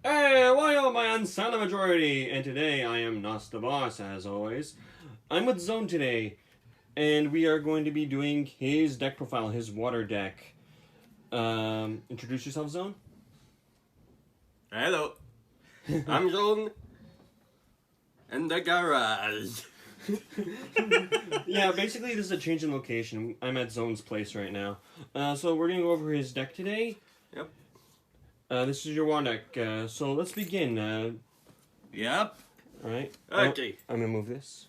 Hey, YGO, my unsound majority, and today I am Nos the Boss, as always. I'm with Zone today, and we are going to be doing his deck profile, his water deck. Introduce yourself, Zone. Hello, I'm Zone in the garage. Yeah, basically this is a change in location. I'm at Zone's place right now. So we're gonna go over his deck today. Yep. This is your water deck. So let's begin. Yep. Alright. Okay. I'm gonna move this.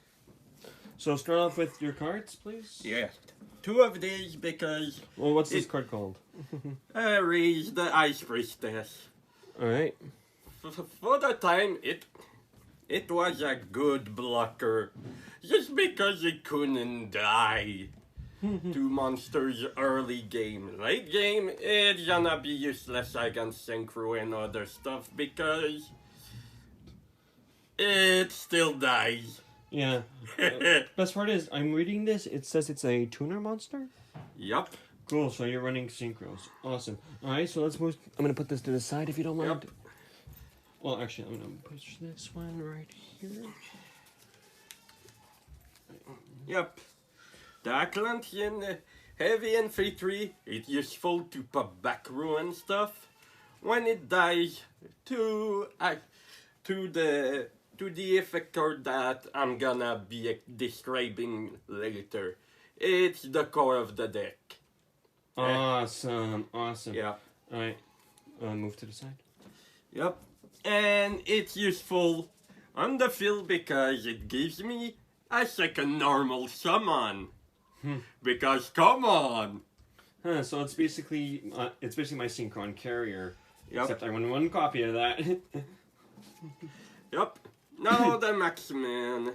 So start off with your cards, please. Yeah. Two of these because Well, what's this card called? I raised the Ice Priestess. Alright. For the time, it was a good blocker. Just because it couldn't die to monsters early game. Late game, it's gonna be useless against Synchro and other stuff because it still dies. Yeah. Best part is, I'm reading this, it says it's a tuner monster? Yup. Cool, so you're running synchros. Awesome. Alright, so let's move. I'm gonna put this to the side if you don't mind. Yep. Well, actually, I'm gonna push this one right here. Yep. The Atlantean heavy infantry is useful to pop back row and stuff. When it dies to the effect card that I'm gonna be describing later. It's the core of the deck. Awesome. Yeah. Alright, move to the side. Yep. And it's useful on the field because it gives me a second normal summon. Because come on. Huh, so it's basically my synchron carrier. Yep. Except I won one copy of that. Yep. Now the Maxman.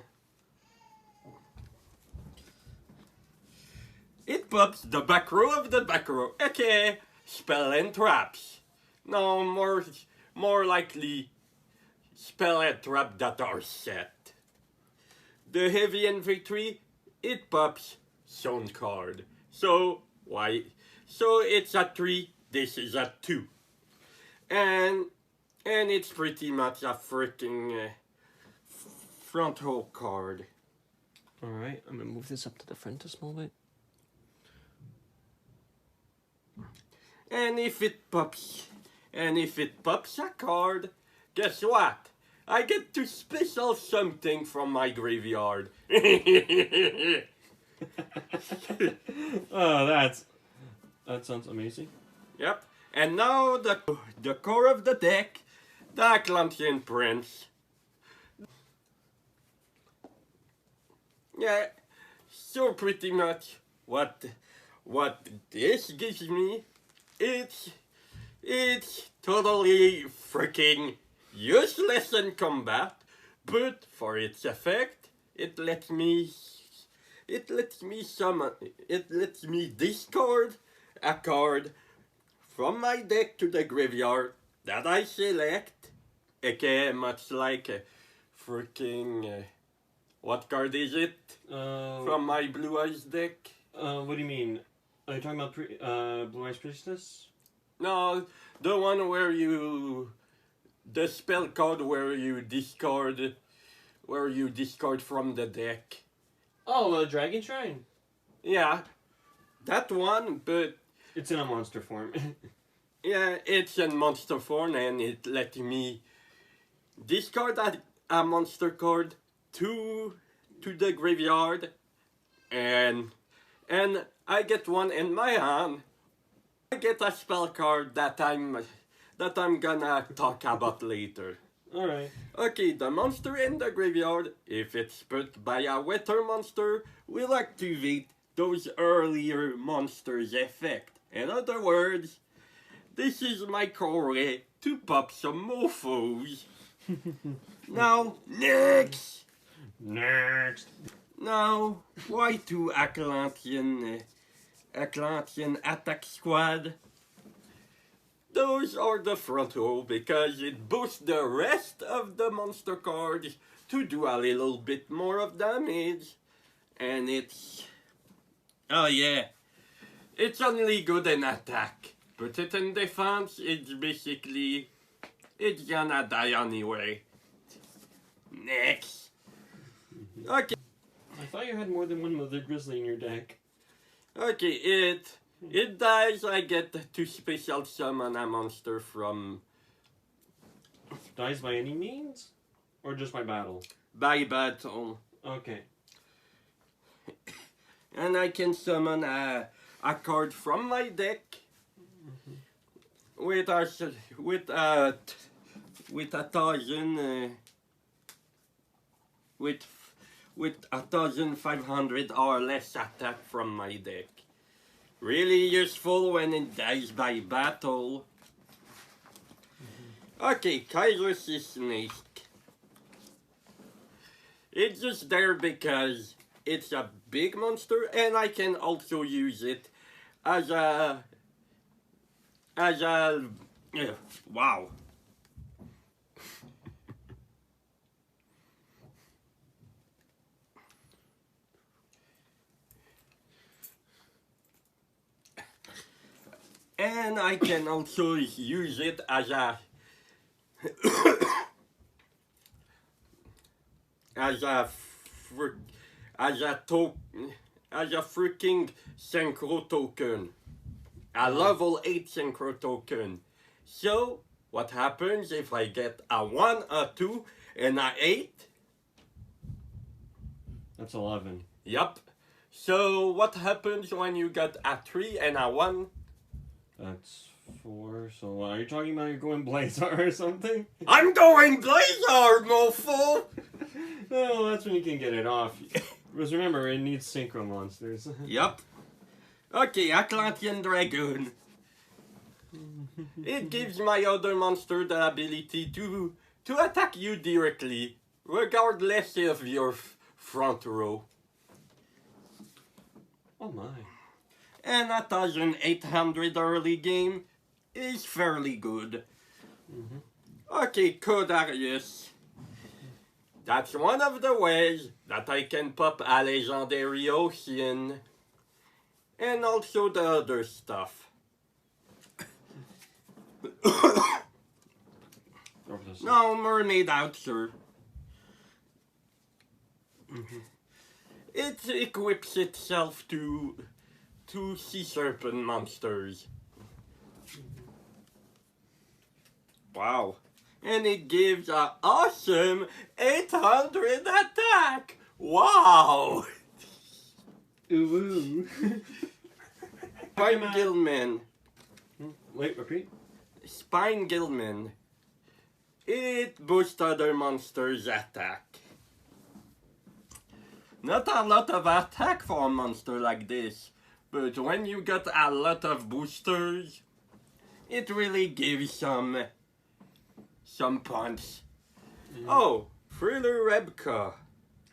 It pops the back row of the back row. Okay, spell and traps. No, more likely spell and trap that are set. The heavy infantry, it pops zone card. So why? So it's a 3. This is a 2. And it's pretty much a freaking front row card. Alright, I'm gonna move this up to the front a small bit. And if it pops a card, guess what? I get to special something from my graveyard. Oh, that sounds amazing. Yep. And now the core of the deck, the Atlantean Prince. Yeah, so pretty much what this gives me, it's totally freaking useless in combat, but for its effect, it lets me discard a card from my deck to the graveyard that I select. Okay, much like a freaking what card is it? From my Blue Eyes deck? What do you mean? Are you talking about Blue Eyes Priestess? No, the one where the spell card where you discard from the deck. Oh, Dragon Shrine. Yeah, that one, but It's in a monster form. yeah, it's in monster form and it let me discard a monster card to the graveyard and I get one in my hand. I get a spell card that I'm gonna talk about later. Alright. Okay, the monster in the graveyard, if it's put by a weather monster, will activate those earlier monsters' effect. In other words, this is my core way to pop some mofos. Now, next! Now, why two Atlantean attack squad? Those are the front row because it boosts the rest of the monster cards to do a little bit more of damage. And it's... oh yeah. It's only good in attack. Put it in defense, it's basically It's gonna die anyway. Next. Okay. I thought you had more than one Mother Grizzly in your deck. Okay, it dies, I get to special summon a monster from... Dies by any means? Or just by battle? by battle. Okay. And I can summon a card from my deck with a thousand with 1,500 or less attack from my deck. Really useful when it dies by battle. Okay, Kairos is next. It's just there because it's a big monster and I can also use it as a wow. And I can also use it as a as a freaking synchro token, a level 8 synchro token. So what happens if I get a 1, a 2, and a 8? That's 11. Yup. So what happens when you get a 3 and a 1? That's 4. So are you talking about you're going Blazar or something? I'm going Blazar, mofo! No, that's when you can get it off. Because remember, it needs synchro monsters. Yup. Okay, Atlantean Dragoon. It gives my other monster the ability to attack you directly, regardless of your front row. Oh my. And 1,800 early game is fairly good. Okay, Codarius. That's one of the ways that I can pop a legendary ocean. And also the other stuff. No, Mermaid Outer. It equips itself to sea serpent monsters. Wow. And it gives an awesome 800 attack. Wow. Ooh. Spine Gilman. Wait, repeat. Spine Gilman. It boosts other monsters' attack. Not a lot of attack for a monster like this, but when you get a lot of boosters, it really gives some punch. Oh, Thriller Rebka.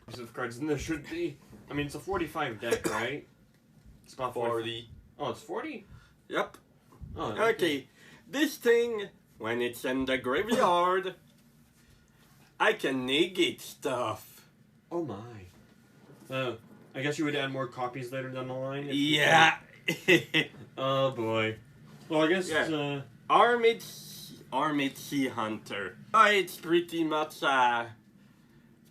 Of cards than there should be. I mean, it's a 45 deck, right? It's about 40. Oh, it's 40? Yep. Oh, Okay, this thing, when it's in the graveyard, I can negate stuff. Oh my. I guess you would add more copies later down the line? Yeah. Oh boy. Well, I guess, Yeah. Armored Sea Hunter. It's pretty much a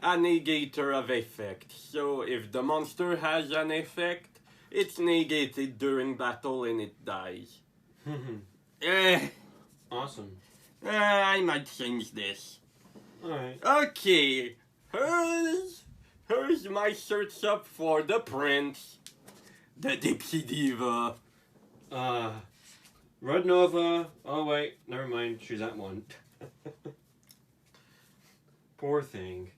negator of effect. So if the monster has an effect, it's negated during battle and it dies. Awesome. I might change this. Alright. Okay, here's my search up for the prince, the Dipsy Diva. Red Nova. Oh wait, never mind. She's at 1. Poor thing.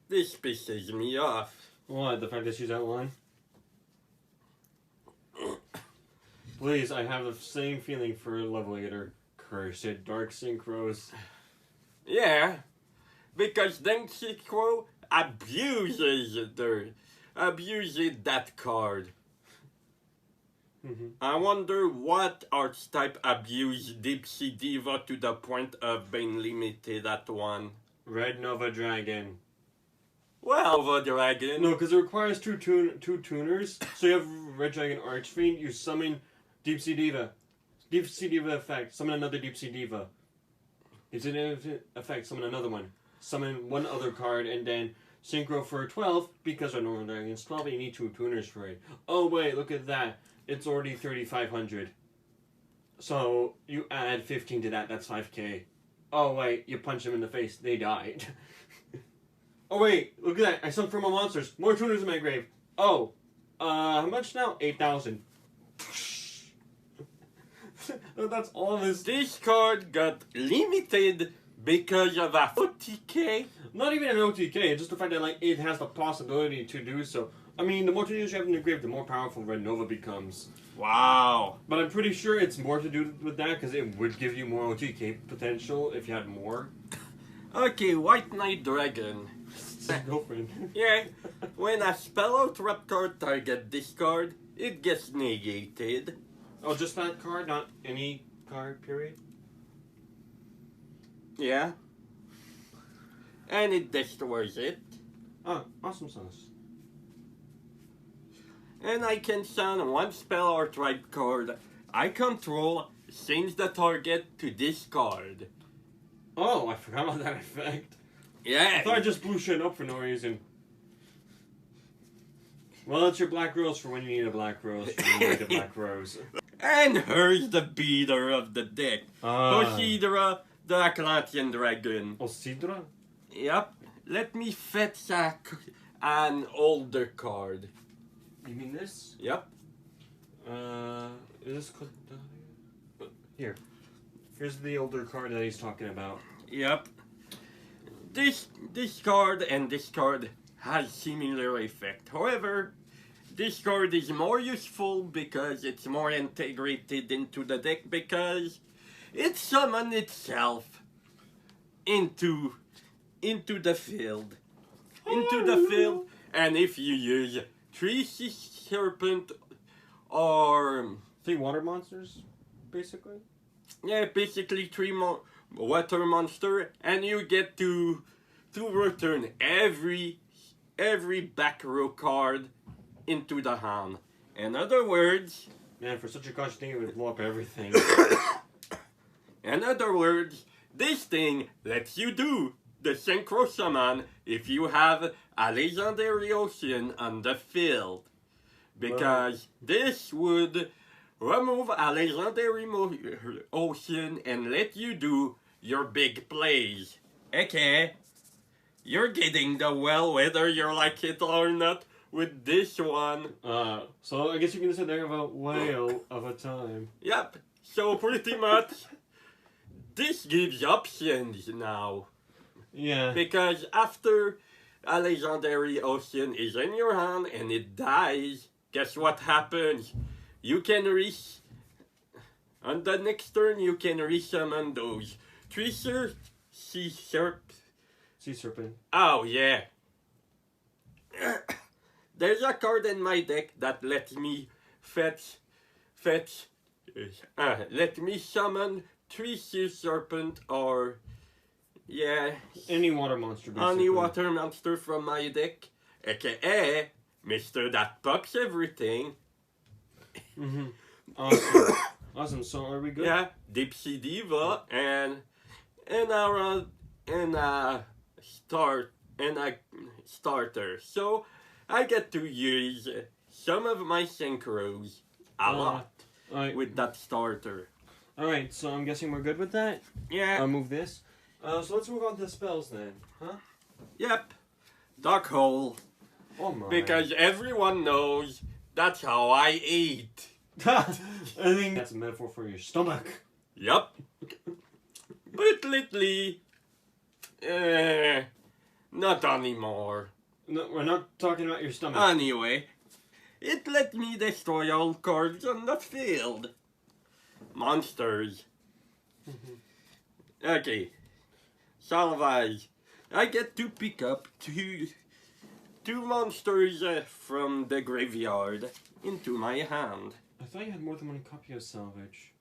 This pisses me off. What? The fact that she's at 1? Please, I have the same feeling for Levelator. Cursed Dark Synchros. Yeah, because then Synchro abuses that card. I wonder what archetype abused Dipsy Diva to the point of being limited at 1. Red Nova Dragon. Well, Nova Dragon. No, because it requires two tuners. So you have Red Dragon Archfiend, you summon Deep Sea Diva. Deep Sea Diva effect. Summon another Deep Sea Diva. Deep Sea Diva effect. Summon another one. Summon one other card and then synchro for 12 because our normal dragon is 12 and you need 2 tuners for it. Oh wait, look at that. It's already 3,500. So you add 15 to that, that's 5k. Oh wait, you punch them in the face, they died. Oh wait, look at that, I sunk for more monsters. More tuners in my grave. Oh, how much now? 8,000. That's all this. This card got limited because of a OTK. Not even an OTK, it's just the fact that like it has the possibility to do so. I mean, the more tuners you have in your grave, the more powerful Red Nova becomes. Wow. But I'm pretty sure it's more to do with that because it would give you more OTK potential if you had more. Okay, White Knight Dragon. Girlfriend. Yeah, when a spell or trap card target this card, it gets negated. Oh, just that card, not any card, period? Yeah. And it destroys it. Oh, awesome sauce. And I can summon one spell or tribe card I control, change the target to this card. Oh, I forgot about that effect. Yeah. I thought I just blew shit up for no reason. Well, it's your black rose for when you need a black rose. For when you need a black rose. And here's the beater of the deck. Posidra, the Atlantean Dragon. Osidra? Yep. Let me fetch an older card. You mean this? Yep. Is this called... Here. Here's the older card that he's talking about. Yep. This card and this card has similar effect. However, this card is more useful because it's more integrated into the deck because it summons itself into the field. Into the field, and if you use 3 sea serpent or 3 water monsters, basically? yeah, basically 3 water monster, and you get to return every back row card into the hand. In other words, Man, for such a cautious thing, it would blow up everything. in other words, this thing lets you do the synchro summon if you have a legendary ocean on the field, because this would remove a legendary ocean and let you do your big plays. Okay, you're getting the well whether you like it or not with this one. So I guess you can say they have a whale of a time. Yep, so pretty much this gives options now. Yeah. Because after a legendary ocean is in your hand and it dies, guess what happens? You can on the next turn you can resummon those 3 sea serpent. Oh yeah. There's a card in my deck that lets me let me summon 3 sea serpent or yeah, Any water monster, basically. any water monster from my deck, aka Mr. That Pops Everything. Mm-hmm. Awesome. Awesome. So are we good? Yeah, Deep Sea Diva and a starter. So I get to use some of my synchros a lot Alright. with that starter. Alright, so I'm guessing we're good with that? Yeah. I'll move this. So let's move on to the spells then. Huh? Yep. Dark Hole. Oh my. Because everyone knows that's how I eat. I think that's a metaphor for your stomach. Yup. But lately, not anymore. No, we're not talking about your stomach. Anyway, it let me destroy all cards on the field. Monsters. Okay. Salvage. I get to pick up two monsters from the graveyard into my hand. I thought you had more than one copy of Salvage.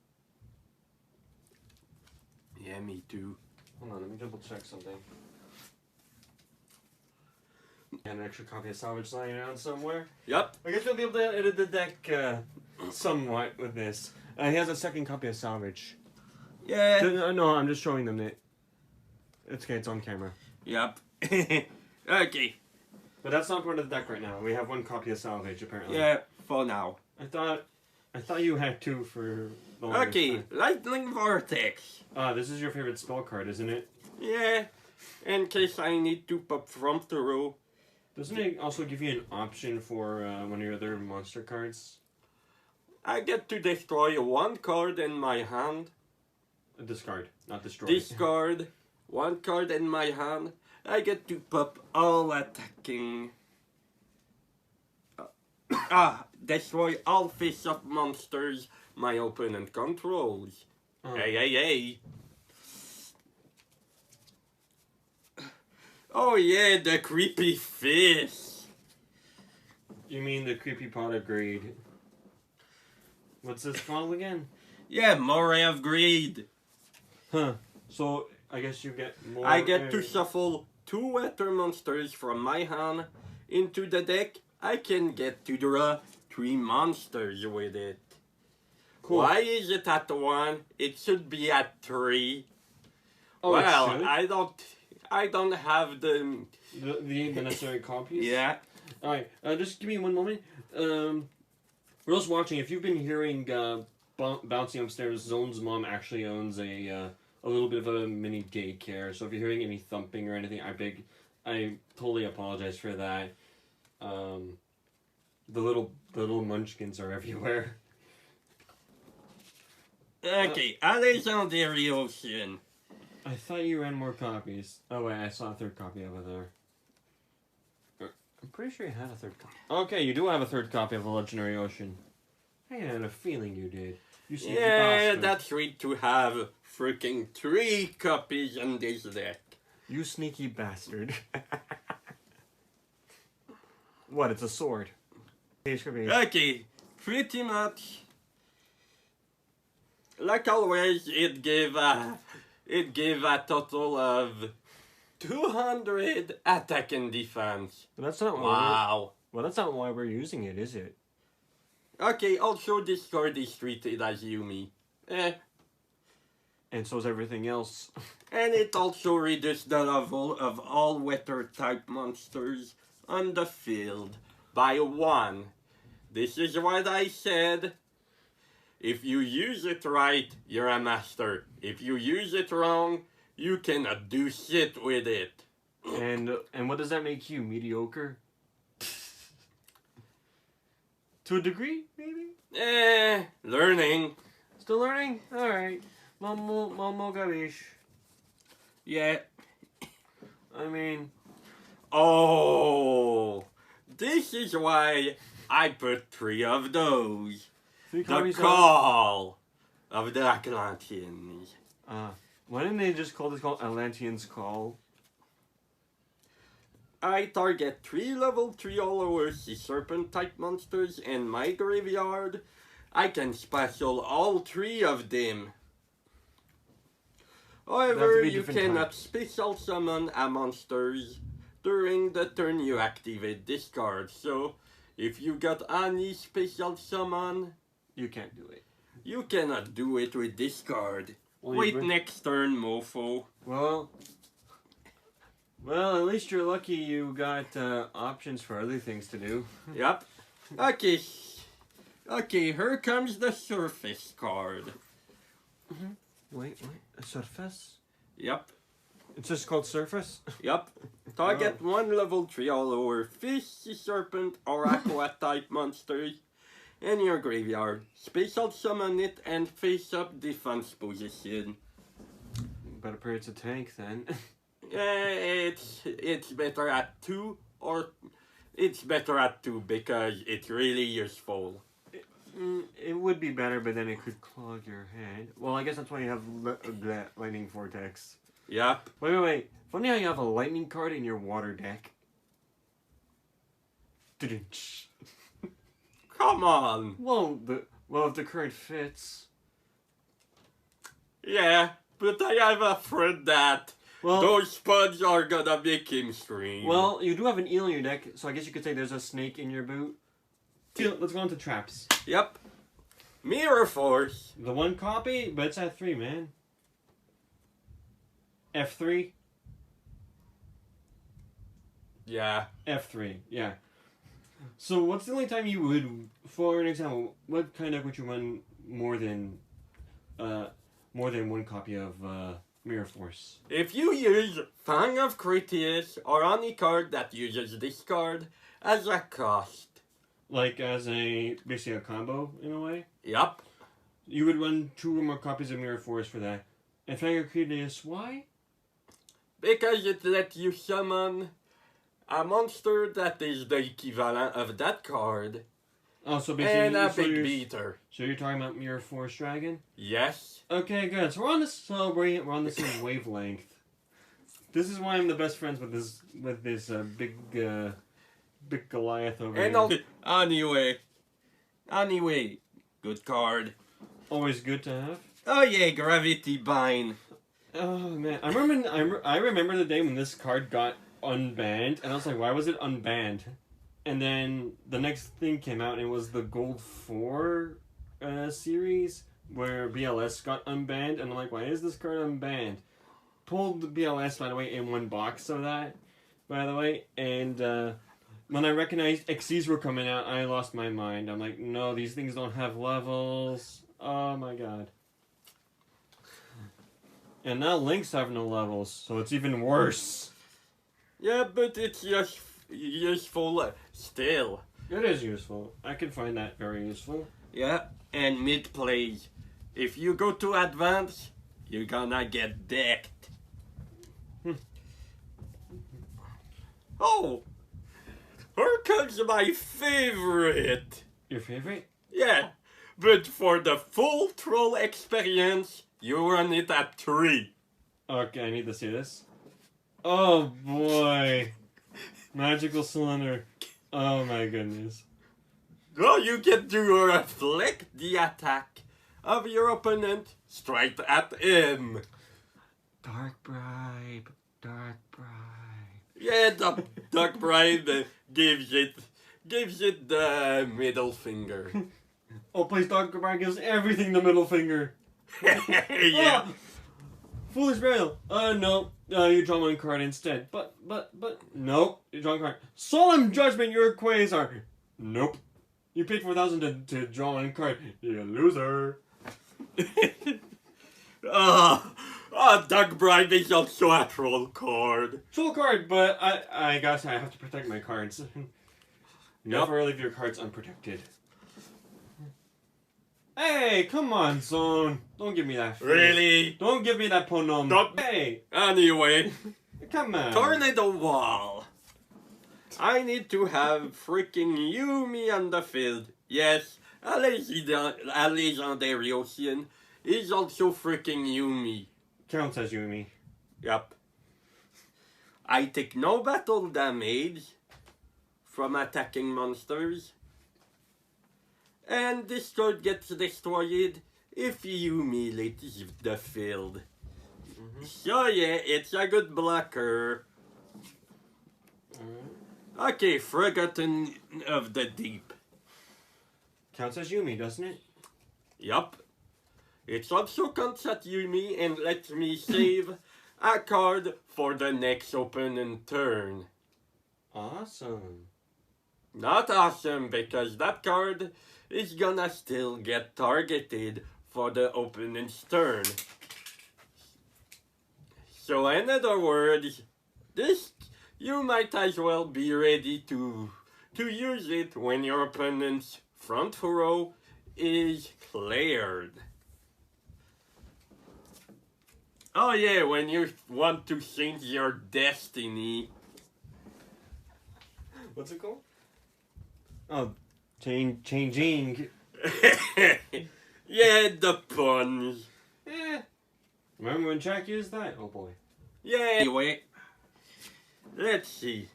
Yeah, me too. Hold on, let me double check something. An extra copy of Salvage lying around somewhere. Yep. I guess we'll be able to edit the deck somewhat with this. He has a second copy of Salvage. Yeah. No, I'm just showing them that. It's okay, it's on camera. Yep. Okay. But that's not part of the deck right now. We have one copy of Salvage, apparently. Yeah, for now. I thought you had two for the Okay, longest time. Lightning Vortex. This is your favorite spell card, isn't it? Yeah, in case I need to pop from the row. Doesn't it also give you an option for one of your other monster cards? I get to destroy one card in my hand. Discard, not destroy. Discard one card in my hand. I get to pop all attacking. Destroy all face-up monsters my opponent controls. Oh. Hey. Oh yeah, the creepy fish. You mean the creepy pot of greed? What's this called again? Yeah, Moray of Greed. Huh. So I guess you get more. I get to shuffle 2 water monsters from my hand into the deck. I can get to draw 3 monsters with it. Cool. Why is it at 1? It should be at 3. Oh, well, it should? I don't have the necessary copies. yeah. All right. Just give me one moment. For those watching, if you've been hearing bouncing upstairs, Zone's mom actually owns a little bit of a mini daycare. So if you're hearing any thumping or anything, I totally apologize for that. The little munchkins are everywhere. Okay, Legendary Ocean. I thought you ran more copies. Oh wait, I saw a third copy over there. I'm pretty sure you had a third copy. Okay, you do have a third copy of the Legendary Ocean. I had a feeling you did. You sneaky bastard. That's sweet to have freaking 3 copies in this deck. You sneaky bastard. What? It's a sword. Okay, pretty much. Like always, it gave a total of 200 attack and defense. But that's not Wow. Well, that's not why we're using it, is it? Okay, also this card is treated as Yumi. And so is everything else. And it also reduces the level of all weather type monsters on the field by 1. This is what I said. If you use it right, you're a master. If you use it wrong, you cannot do shit with it. And what does that make you? Mediocre? To a degree, maybe? Learning. Still learning? Alright. Mamo gabish. Yeah. I mean... Oh, this is why I put 3 of those. The Call of the Atlanteans. Why didn't they just call this called Atlantean's Call? I target 3 level 3 all-over sea serpent type monsters in my graveyard. I can special all 3 of them. However, you cannot special summon a monsters during the turn you activate this card. So, if you got any special summon, you can't do it. You cannot do it with this card. Well, wait next turn, mofo. Well, at least you're lucky you got options for other things to do. Yep. Okay. Okay, here comes the surface card. Mm-hmm. Wait, a surface? Yep. It's just called surface? Yep. Target 1 level 3 all over fish, sea serpent, or aqua type monsters in your graveyard. Special summon it and face up defense position. Better pray it's a tank then. It's better at 2 or it's better at 2 because it's really useful. It would be better, but then it could clog your head. Well, I guess that's why you have lightning vortex. Yep. Wait. Funny how you have a lightning card in your water deck. Come on. Well, if the current fits. Yeah, but I have a friend that those spuds are gonna make him scream. Well, you do have an eel in your deck, so I guess you could say there's a snake in your boot. Let's go on to traps. Yep. Mirror Force. The one copy, but it's at 3, man. F3? Yeah. F3, yeah. So what's the only time you would, for an example, what kind of would you run more than one copy of Mirror Force? If you use Fang of Critias or any card that uses this card as a cost. Like as basically a combo in a way? Yup. You would run 2 or more copies of Mirror Force for that. And Fang of Critias, why? Because it lets you summon a monster that is the equivalent of that card. Oh, so basically... And a big beater. So you're talking about Mirror Force Dragon? Yes. Okay, good. So we're on the same wavelength. This is why I'm the best friends with this big Goliath over here. Anyway, good card. Always good to have. Oh yeah, Gravity Bind. Oh man, I remember the day when this card got unbanned, and I was like, why was it unbanned? And then the next thing came out, and it was the Gold 4 series where BLS got unbanned, and I'm like, why is this card unbanned? Pulled the BLS, by the way, in one box of that, by the way, and when I recognized XCs were coming out, I lost my mind. I'm like, no, these things don't have levels. Oh my god. And now Link's have no levels, so it's even worse. Yeah, but it's just useful still. It is useful. I can find that very useful. Yeah, and mid-play. If you go to advance, you're gonna get decked. Oh! Here comes my favorite! Your favorite? Yeah, but for the full troll experience, you run it at 3. Okay, I need to see this. Oh boy. Magical Cylinder. Oh my goodness. Oh, you get to reflect the attack of your opponent straight at him. Dark Bribe. Dark Bribe. Yeah, the Dark Bribe gives it the middle finger. Oh please, Dark Bribe gives everything the middle finger. Yeah. Oh, foolish Burial. No. You draw one card instead. But, nope. You draw a card. Solemn Judgment, you're a Quasar. Nope. You paid 4,000 to draw one card. You loser. Dark Bribe is also a troll card. Troll card, but I guess I have to protect my cards. Never leave your cards unprotected. Hey, come on, Zone. Don't give me that face. Really? Don't give me that ponom. Don't. Hey. Anyway. Come on. Tornado Wall. I need to have freaking Yumi on the field. Yes, a legendary Ocean is also freaking Yumi. Counts as Yumi. Yup. I take no battle damage from attacking monsters. And this card gets destroyed if Yumi leaves the field. So yeah, it's a good blocker. Okay, Forgotten of the Deep. Counts as Yumi, doesn't it? Yup. It also counts at Yumi and lets me save a card for the next opponent turn. Awesome. Not awesome, because that card is gonna still get targeted for the opponent's turn. So in other words, you might as well be ready to use it when your opponent's front row is cleared. Oh yeah, when you want to change your destiny. What's it called? Oh, changing. Yeah, the puns. Remember when Jack used that? Oh boy. Yeah. Anyway, let's see.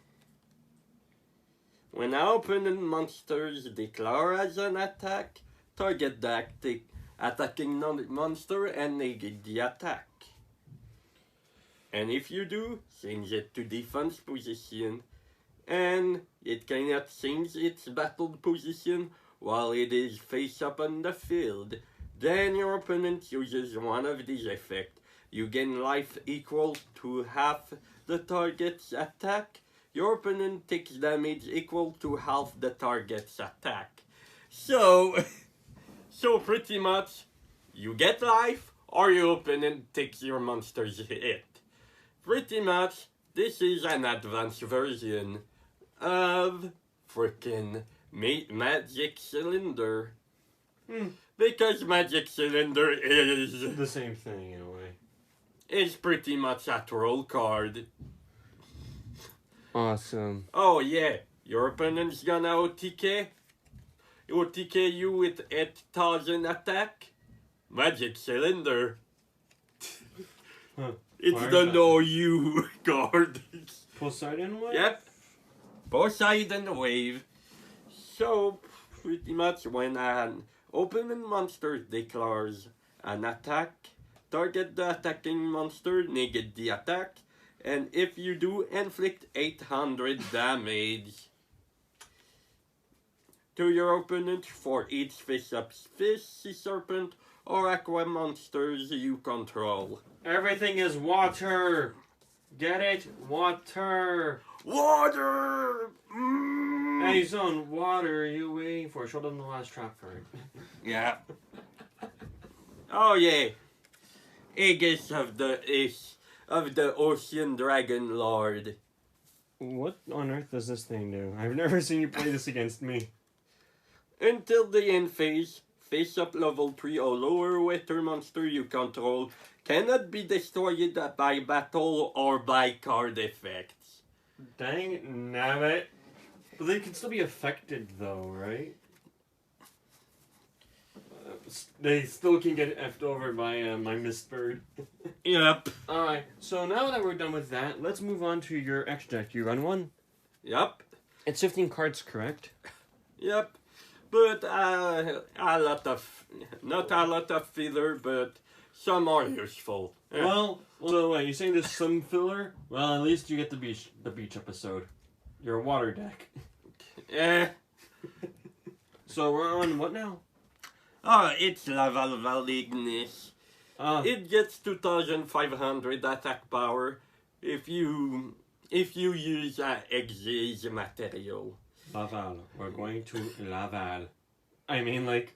When our opponent monsters declare as an attack, target the attacking monster and negate the attack. And if you do, change it to defense position, and it cannot change its battle position while it is face up on the field. Then your opponent uses one of these effects. You gain life equal to half the target's attack. Your opponent takes damage equal to half the target's attack. So pretty much, you get life, or your opponent takes your monster's hit. Pretty much, this is an advanced version of frickin' Magic Cylinder. Because Magic Cylinder is The same thing in a way. It's pretty much a troll card. Awesome. Oh yeah, your opponent's gonna OTK you with 8,000 attack. Magic Cylinder. Huh. It's Why the is that? Know You card. Poseidon one? Yep. Poseidon Wave. So, pretty much when an opponent monster declares an attack, target the attacking monster, negate the attack, and if you do, inflict 800 damage to your opponent for each fish, sea serpent, or aqua monsters you control. Everything is water. Get it? Water. Water! Hey, Zone, water are you waiting for? Show them the last trap card. Yeah. Oh yeah. Aegis of the Ocean Dragon Lord. What on earth does this thing do? I've never seen you play this against me. Until the end phase, face up level 3 or lower water monster you control cannot be destroyed by battle or by card effects. Dang nabbit. But they can still be affected though, right? They still can get effed over by my Mist Bird. Yep. Alright, so now that we're done with that, let's move on to your X deck. You run one? Yep. It's 15 cards, correct? Yep. But a lot of, not a lot of filler, but some are useful. Well, so wait, you're saying there's some filler? Well, at least you get the beach episode. Your water deck. Eh. So we're on what now? Oh, it's Laval Valignis. Ah, It gets 2,500 attack power if you use Exige material. Laval. We're going to Laval. I mean, like...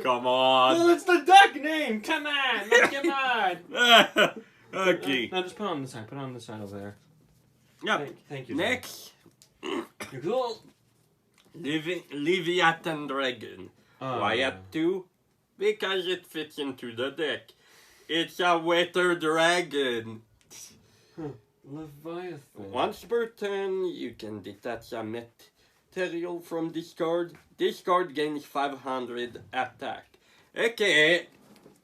Come on. Well, it's the deck name! Come on! Come on! Okay. No, just put it on the side. Put it on the side over there. Yep. Thank you. Next, You're cool. Leviathan Dragon. Why at 2? Because it fits into the deck. It's a water dragon. Leviathan. Once per turn, you can detach a material from this card. This card gains 500 attack. Okay,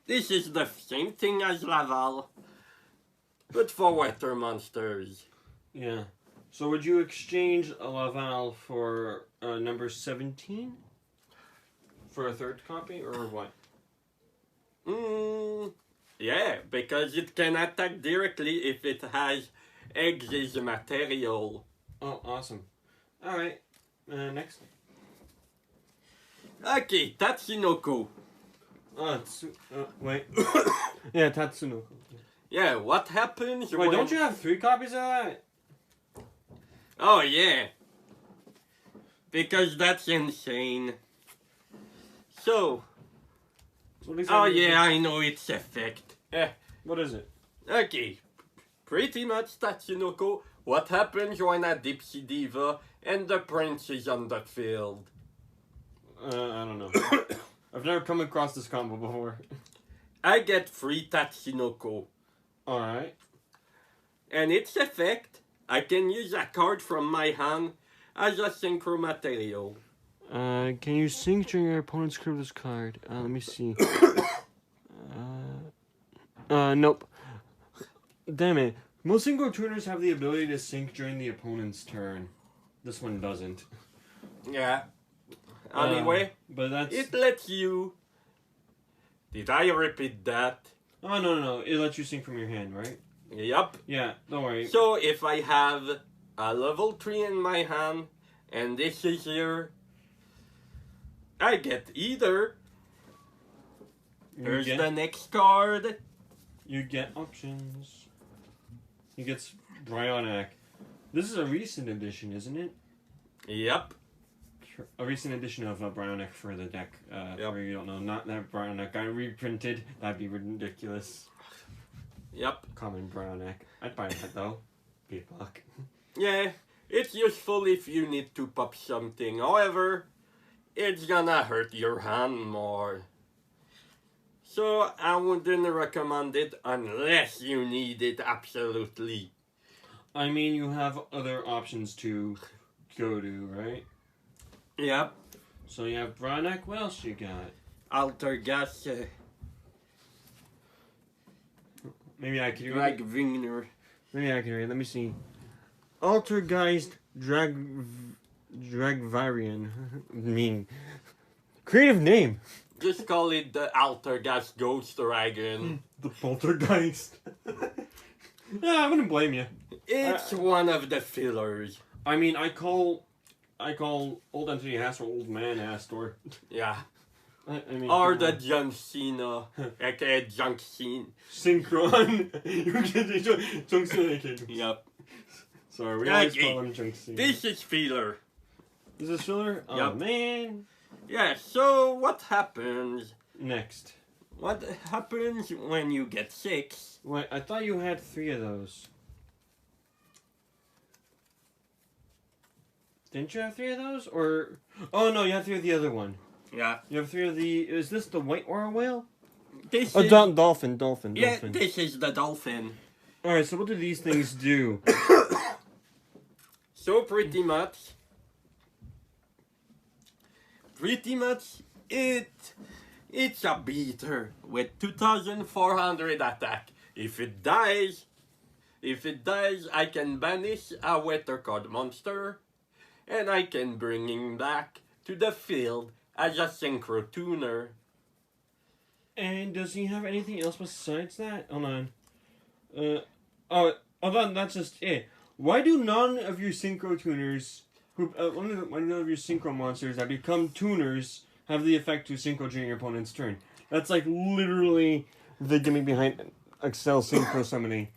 this is the same thing as Laval, but for water monsters. Yeah. So would you exchange a Laval for number 17? For a third copy, or what? Yeah, because it can attack directly if it has Exige material. Oh, awesome. Alright. Next. Okay, Tatsunoko. Wait. Yeah, Tatsunoko. Yeah, what happens Wait, when... don't you have 3 copies of that? Oh, yeah. Because that's insane. So... Oh, yeah, I know its effect. What is it? Okay. Pretty much, Tatsunoko, what happens when a Dipsy Diva and the prince is on the field? I don't know. I've never come across this combo before. I get 3 Tatsunoko. Alright. And its effect, I can use a card from my hand as a synchro material. Can you sync during your opponent's curve this card? Let me see. Nope. Damn it. Most synchro tuners have the ability to sync during the opponent's turn. This one doesn't. Yeah. Anyway, but that's... it lets you... Did I repeat that? Oh, no. It lets you sync from your hand, right? Yup. Yeah, don't worry. So if I have a level 3 in my hand, and this is here, I get either. You Here's get, the next card. you get options. He gets Brionac. This is a recent edition, isn't it? Yep. A recent edition of Brionac for the deck. Yep. For you don't know, not that Brionac got reprinted. That'd be ridiculous. Yep. Common Brionac. I'd buy that though. Be a buck. Yeah, it's useful if you need to pop something. However, it's gonna hurt your hand more. So I wouldn't recommend it unless you need it absolutely. I mean, you have other options to go to, right? Yep. So you have Brionac. What else you got? Alter gas, Maybe I can drag Wigner. Maybe I can read. Let me see. Altergeist Dragvarian. Creative name. Just call it the Alter gas Ghost Dragon. The Poltergeist. Yeah, I wouldn't blame you. It's one of the fillers. I mean, I call Old Entity Astor Old Man Astor. Yeah. I mean, Or come the on. John Cena, aka Junk Scene. Synchron. You get Junk Cena. Yep. Sorry, we always Okay. call him Junk Cena. This is filler. Is this filler? Oh Yep. man. Yeah, so what happens? Next. What happens when you get 6? Wait, I thought you had 3 of those. Didn't you have 3 of those? Or oh no, you have 3 of the other one. Yeah. You have 3 of the. Is this the white aura whale? This Oh, is, dolphin. yeah, this is the dolphin. All right. So what do these things do? So pretty much, it's a beater with 2,400 attack. If it dies, I can banish a weather card monster, and I can bring him back to the field as a synchro tuner. And does he have anything else besides that? Hold on. Hold on. That's just it. Why do none of your synchro tuners, why do none of your synchro monsters that become tuners have the effect to synchro during your opponent's turn? That's like literally the gimmick behind Excel synchro summoning.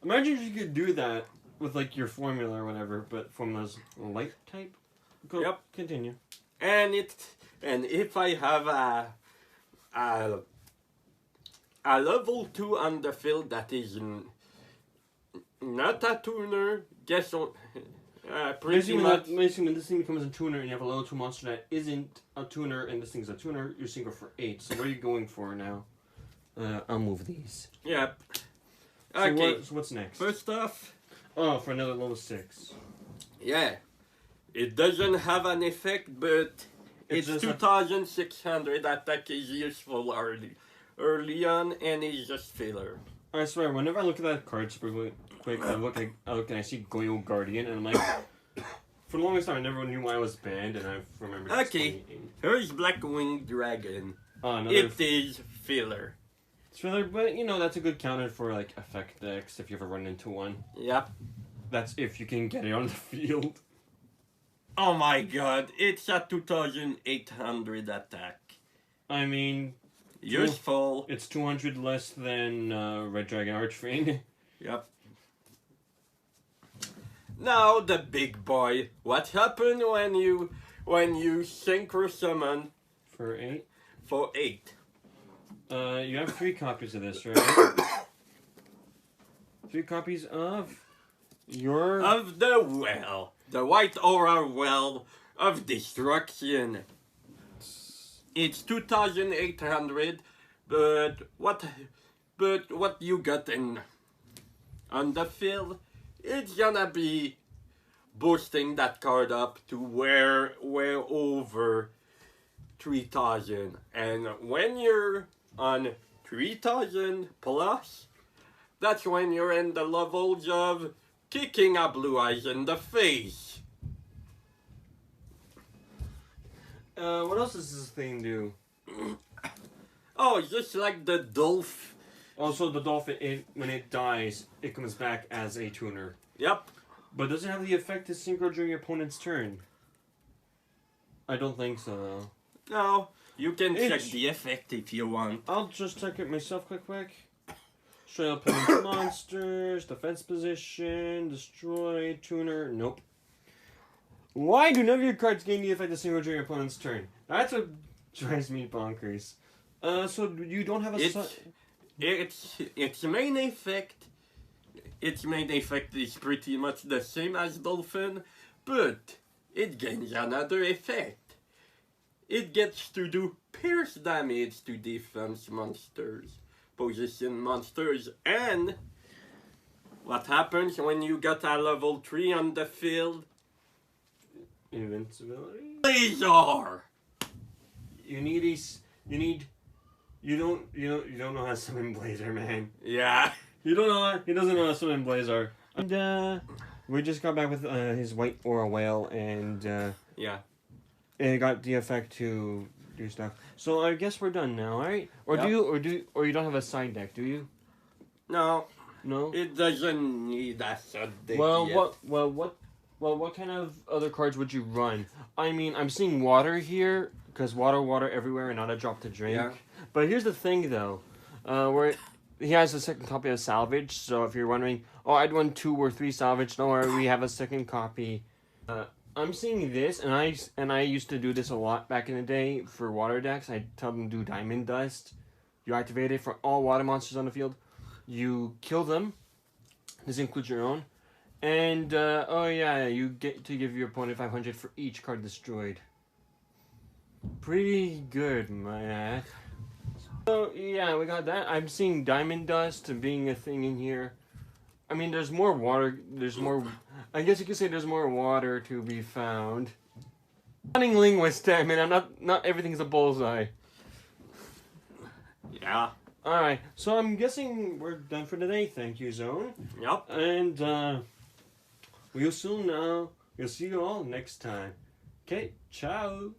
Imagine if you could do that with like your formula or whatever, but formulas light type. Go, Yep. Continue. And if I have a level 2 on the field that is not a tuner, guess what? Pretty Basically, much. basically, when this thing becomes a tuner and you have a level 2 monster that isn't a tuner and this thing's a tuner, you're synchro for 8. So what are you going for now? I'll move these. Yep. So, Okay. so what's next? First off, Oh, for another level 6. yeah, it doesn't have an effect, but It's its just 2,600 attack is useful early on, and it's just filler. I swear, whenever I look at that card super quick, I look and I see Yugioh Guardian, and I'm like, for the longest time, I never knew why I was banned, and I've remembered. it's Okay. 28. Here's Blackwing Dragon. Oh, another. It is filler. It's really, but you know that's a good counter for like effect decks if you ever run into one. Yep. That's if you can get it on the field. Oh my god, it's a 2,800 attack. I mean, Useful. it's 200 less than Red Dragon Archfiend. Yep. Now the big boy. What happened when you synchro summon For 8. for 8? You have 3 copies of this, right? 3 copies of your. Of the well. The white aura well of destruction. It's 2,800, but what you got on the field, it's gonna be boosting that card up to way over 3,000. And when you're on 3,000 plus, that's when you're in the levels of kicking a Blue Eyes in the face. What else does this thing do? Oh, just like the Dolph. Also, the dolphin, when it dies, it comes back as a tuner. Yep. But does it have the effect to synchro during your opponent's turn? I don't think so, though. No, you can check It's- the effect if you want. I'll just check it myself quick. Straight up opponent's monsters, defense position, destroy, tuner, nope. Why do none of your cards gain the effect of single during your opponent's turn? That's what drives me bonkers. So you don't have a Its main effect. Its main effect is pretty much the same as Dolphin, but it gains another effect. It gets to do pierce damage to defense monsters, position monsters, and what happens when you get a level 3 on the field? invincibility? Laser! You don't know how to summon Blazer, man. Yeah. He doesn't know how to summon Blazer. And we just got back with his white aura whale, and Yeah. it got the effect to do stuff. So I guess we're done now, alright? Or Yep. or you don't have a side deck, do you? No, No? it doesn't need a sub deck Well, yet. what kind of other cards would you run? I mean, I'm seeing water here, because water everywhere and not a drop to drink. Yeah. But here's the thing, though. Where he has a second copy of Salvage, so if you're wondering, oh, I'd run 2 or 3 Salvage, don't worry, we have a second copy. I'm seeing this, and I used to do this a lot back in the day for water decks. I tell them to do Diamond Dust. You activate it for all water monsters on the field. You kill them. This includes your own. And, oh yeah, you get to give your opponent 500 for each card destroyed. Pretty good, man. So, yeah, we got that. I'm seeing Diamond Dust being a thing in here. I mean, there's more water. I guess you could say there's more water to be found. Cunning linguist, damn it. Not everything's a bullseye. Yeah. Alright, so I'm guessing we're done for today. Thank you, Zone. Yep. And, we'll see you all next time. Okay, ciao.